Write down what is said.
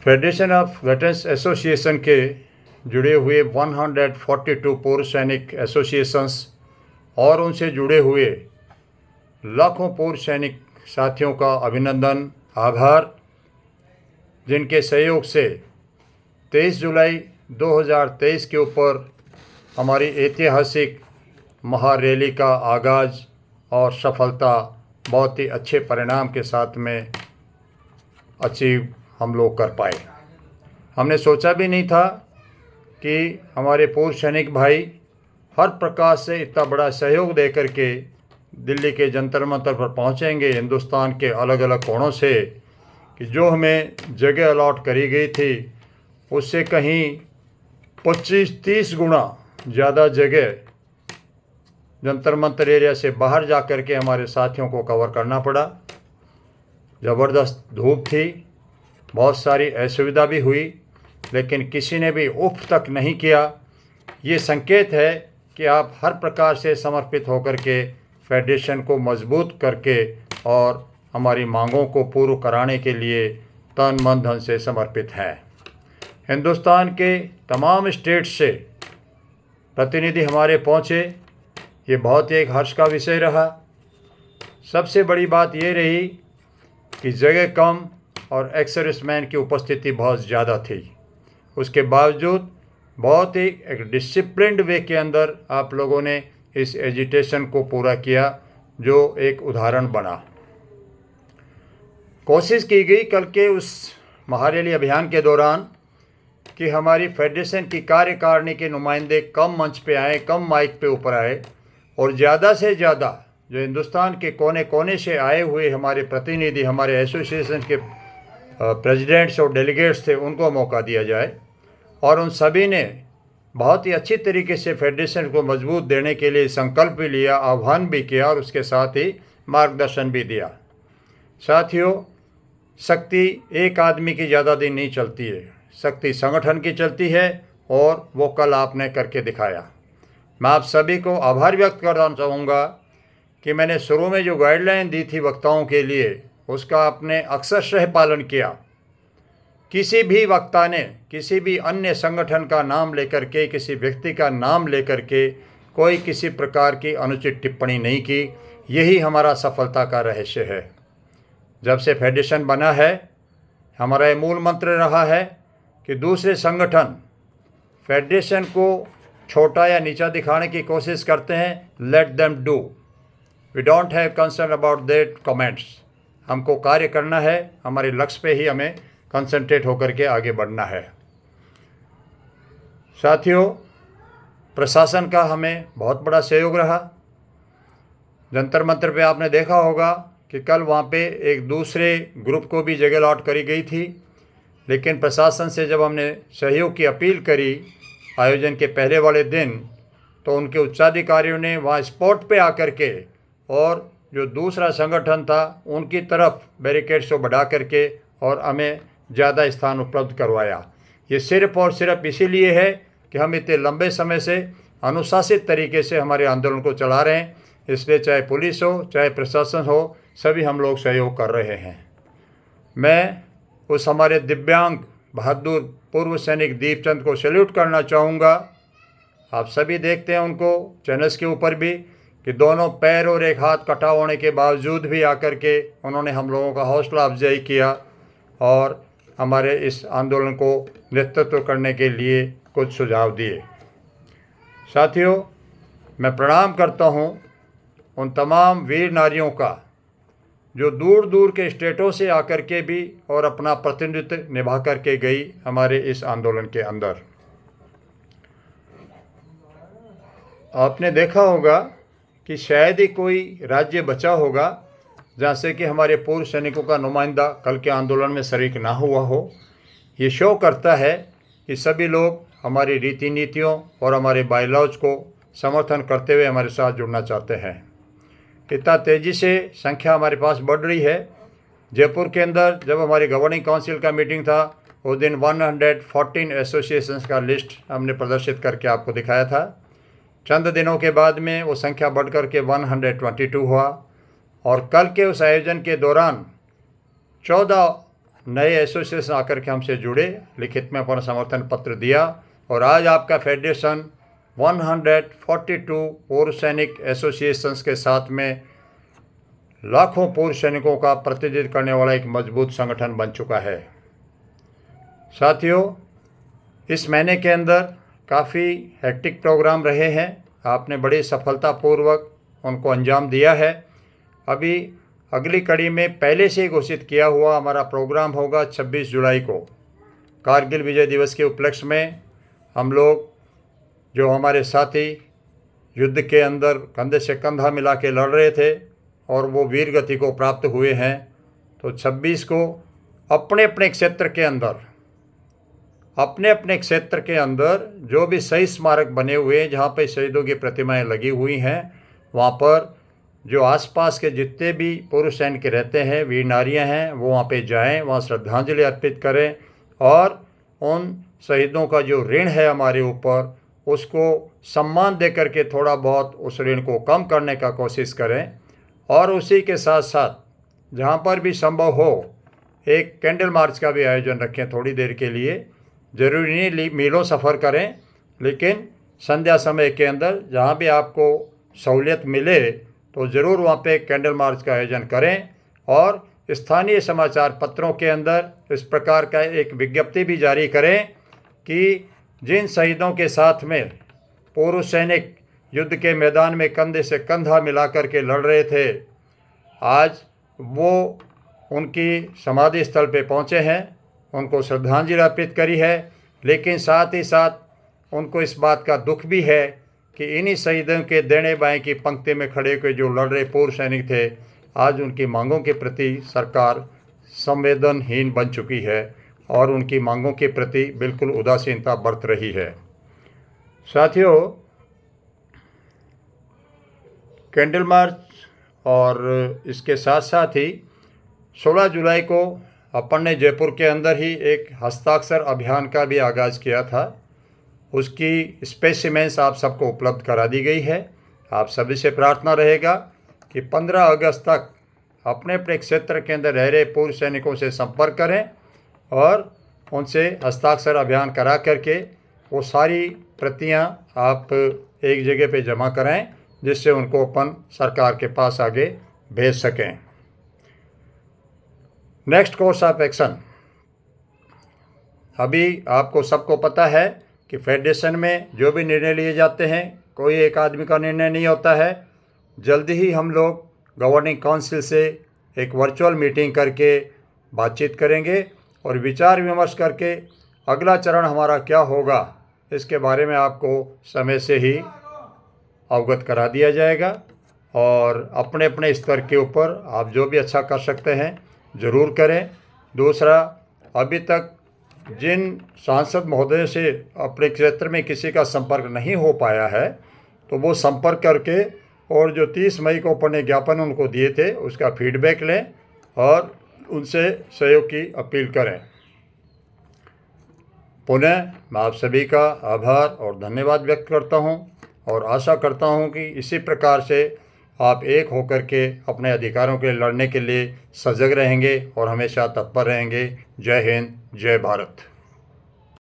Federation of veterans association के जुड़े हुए 142 पूर्व सैनिक एसोसिएशंस और उनसे जुड़े हुए लाखों पूर्व सैनिक साथियों का अभिनंदन, आभार, जिनके सहयोग से 23 जुलाई 2023 के ऊपर हमारी ऐतिहासिक महारैली का आगाज़ और सफलता बहुत ही अच्छे परिणाम के साथ में अचीव हम लोग कर पाए। हमने सोचा भी नहीं था कि हमारे पूर्व सैनिक भाई हर प्रकार से इतना बड़ा सहयोग दे करके दिल्ली के जंतर मंतर पर पहुंचेंगे, हिंदुस्तान के अलग अलग कोणों से, कि जो हमें जगह अलॉट करी गई थी उससे कहीं 25-30 गुना ज़्यादा जगह जंतर मंतर एरिया से बाहर जा कर के हमारे साथियों को कवर करना पड़ा। ज़बरदस्त धूप थी, बहुत सारी असुविधा भी हुई, लेकिन किसी ने भी उफ तक नहीं किया। ये संकेत है कि आप हर प्रकार से समर्पित होकर के फेडरेशन को मजबूत करके और हमारी मांगों को पूर्ण कराने के लिए तन मन धन से समर्पित हैं। हिंदुस्तान के तमाम स्टेट से प्रतिनिधि हमारे पहुँचे, ये बहुत एक हर्ष का विषय रहा। सबसे बड़ी बात ये रही कि जगह कम और एक्स-सर्विसमैन की उपस्थिति बहुत ज़्यादा थी। उसके बावजूद बहुत ही एक डिसिप्लिन्ड वे के अंदर आप लोगों ने इस एजिटेशन को पूरा किया, जो एक उदाहरण बना। कोशिश की गई कल के उस महारैली अभियान के दौरान कि हमारी फेडरेशन की कार्यकारिणी के नुमाइंदे कम मंच पे आए, कम माइक पे ऊपर आए, और ज़्यादा से ज़्यादा जो हिंदुस्तान के कोने कोने से आए हुए हमारे प्रतिनिधि, हमारे एसोसिएशन के प्रेसिडेंट्स और डेलीगेट्स थे, उनको मौका दिया जाए। और उन सभी ने बहुत ही अच्छी तरीके से फेडरेशन को मजबूत देने के लिए संकल्प भी लिया, आह्वान भी किया और उसके साथ ही मार्गदर्शन भी दिया। साथियों, शक्ति एक आदमी की ज़्यादा दिन नहीं चलती है, शक्ति संगठन की चलती है, और वो कल आपने करके दिखाया। मैं आप सभी को आभार व्यक्त करना चाहूँगा कि मैंने शुरू में जो गाइडलाइन दी थी वक्ताओं के लिए, उसका आपने अक्षरशः पालन किया। किसी भी वक्ता ने किसी भी अन्य संगठन का नाम लेकर के, किसी व्यक्ति का नाम लेकर के कोई किसी प्रकार की अनुचित टिप्पणी नहीं की। यही हमारा सफलता का रहस्य है। जब से फेडरेशन बना है, हमारा ये मूल मंत्र रहा है कि दूसरे संगठन फेडरेशन को छोटा या नीचा दिखाने की कोशिश करते हैं, let them do, we don't have concern about that comments. हमको कार्य करना है, हमारे लक्ष्य पे ही हमें कंसंट्रेट होकर के आगे बढ़ना है। साथियों, प्रशासन का हमें बहुत बड़ा सहयोग रहा। जंतर मंतर पे आपने देखा होगा कि कल वहाँ पे एक दूसरे ग्रुप को भी जगह अलॉट करी गई थी, लेकिन प्रशासन से जब हमने सहयोग की अपील करी आयोजन के पहले वाले दिन, तो उनके उच्चाधिकारियों ने वहाँ स्पॉट पे आकर के और जो दूसरा संगठन था उनकी तरफ बैरिकेड्स को बढ़ा करके और हमें ज़्यादा स्थान उपलब्ध करवाया। ये सिर्फ और सिर्फ इसीलिए है कि हम इतने लंबे समय से अनुशासित तरीके से हमारे आंदोलन को चला रहे हैं, इसलिए चाहे पुलिस हो चाहे प्रशासन हो, सभी हम लोग सहयोग कर रहे हैं। मैं उस हमारे दिव्यांग बहादुर पूर्व सैनिक दीपचंद को सैल्यूट करना चाहूँगा। आप सभी देखते हैं उनको चैनल्स के ऊपर भी कि दोनों पैर और एक हाथ कटा होने के बावजूद भी आकर के उन्होंने हम लोगों का हौसला अफजाई किया और हमारे इस आंदोलन को नेतृत्व करने के लिए कुछ सुझाव दिए। साथियों, मैं प्रणाम करता हूं उन तमाम वीर नारियों का जो दूर दूर के स्टेटों से आकर के भी और अपना प्रतिनिधित्व निभा करके गई हमारे इस आंदोलन के अंदर। आपने देखा होगा कि शायद ही कोई राज्य बचा होगा जहाँ से कि हमारे पूर्व सैनिकों का नुमाइंदा कल के आंदोलन में शरीक ना हुआ हो। ये शो करता है कि सभी लोग हमारी रीति नीतियों और हमारे बायलॉज को समर्थन करते हुए हमारे साथ जुड़ना चाहते हैं। इतना तेज़ी से संख्या हमारे पास बढ़ रही है। जयपुर के अंदर जब हमारी गवर्निंग काउंसिल का मीटिंग था, उस दिन 114 एसोसिएशंस का लिस्ट हमने प्रदर्शित करके आपको दिखाया था। चंद दिनों के बाद में वो संख्या बढ़ कर के 122 हुआ, और कल के उस आयोजन के दौरान 14 नए एसोसिएशन आकर के हमसे जुड़े, लिखित में अपना समर्थन पत्र दिया और आज आपका फेडरेशन 142 पूर्व सैनिक एसोसिएशंस के साथ में लाखों पूर्व सैनिकों का प्रतिनिधित्व करने वाला एक मजबूत संगठन बन चुका है। साथियों, इस महीने के अंदर काफ़ी हेक्टिक प्रोग्राम रहे हैं, आपने बड़ी सफलतापूर्वक उनको अंजाम दिया है। अभी अगली कड़ी में पहले से ही घोषित किया हुआ हमारा प्रोग्राम होगा 26 जुलाई को, कारगिल विजय दिवस के उपलक्ष्य में। हम लोग जो हमारे साथी युद्ध के अंदर कंधे से कंधा मिला के लड़ रहे थे और वो वीर गति को प्राप्त हुए हैं, तो 26 को अपने अपने क्षेत्र के अंदर जो भी शहीद स्मारक बने हुए हैं, जहाँ पे शहीदों की प्रतिमाएं लगी हुई हैं, वहाँ पर जो आसपास के जितने भी पूर्व सैनिक रहते हैं, वीर नारियाँ हैं, वो वहाँ पे जाएं, वहाँ श्रद्धांजलि अर्पित करें और उन शहीदों का जो ऋण है हमारे ऊपर, उसको सम्मान दे करके थोड़ा बहुत उस ऋण को कम करने का कोशिश करें। और उसी के साथ साथ जहाँ पर भी संभव हो एक कैंडल मार्च का भी आयोजन रखें थोड़ी देर के लिए। ज़रूरी नहीं मीलों सफ़र करें, लेकिन संध्या समय के अंदर जहाँ भी आपको सहूलियत मिले तो ज़रूर वहाँ पे कैंडल मार्च का आयोजन करें। और स्थानीय समाचार पत्रों के अंदर इस प्रकार का एक विज्ञप्ति भी जारी करें कि जिन शहीदों के साथ में पूर्व सैनिक युद्ध के मैदान में कंधे से कंधा मिला कर के लड़ रहे थे, आज वो उनकी समाधि स्थल पे पहुँचे हैं, उनको श्रद्धांजलि अर्पित करी है। लेकिन साथ ही साथ उनको इस बात का दुख भी है कि इन्हीं शहीदों के देने बाएं की पंक्ति में खड़े हुए जो लड़ रहे पूर्व सैनिक थे, आज उनकी मांगों के प्रति सरकार संवेदनहीन बन चुकी है और उनकी मांगों के प्रति बिल्कुल उदासीनता बरत रही है। साथियों, कैंडल मार्च और इसके साथ साथ ही 16 जुलाई को अपन ने जयपुर के अंदर ही एक हस्ताक्षर अभियान का भी आगाज़ किया था। उसकी स्पेसिमेंस आप सबको उपलब्ध करा दी गई है। आप सभी से प्रार्थना रहेगा कि 15 अगस्त तक अपने अपने क्षेत्र के अंदर रह रहे पूर्व सैनिकों से संपर्क करें और उनसे हस्ताक्षर अभियान करा करके वो सारी प्रतियां आप एक जगह पे जमा कराएं, जिससे उनको अपन सरकार के पास आगे भेज सकें। नेक्स्ट कोर्स ऑफ एक्शन, अभी आपको सबको पता है कि फेडरेशन में जो भी निर्णय लिए जाते हैं, कोई एक आदमी का निर्णय नहीं होता है। जल्दी ही हम लोग गवर्निंग काउंसिल से एक वर्चुअल मीटिंग करके बातचीत करेंगे और विचार विमर्श करके अगला चरण हमारा क्या होगा, इसके बारे में आपको समय से ही अवगत करा दिया जाएगा। और अपने अपने स्तर के ऊपर आप जो भी अच्छा कर सकते हैं ज़रूर करें। दूसरा, अभी तक जिन सांसद महोदय से अपने क्षेत्र में किसी का संपर्क नहीं हो पाया है, तो वो संपर्क करके और जो 30 मई को अपन ने ज्ञापन उनको दिए थे उसका फीडबैक लें और उनसे सहयोग की अपील करें। पुनः मैं आप सभी का आभार और धन्यवाद व्यक्त करता हूं और आशा करता हूं कि इसी प्रकार से आप एक होकर के अपने अधिकारों के लिए लड़ने के लिए सजग रहेंगे और हमेशा तत्पर रहेंगे। जय हिंद, जय भारत।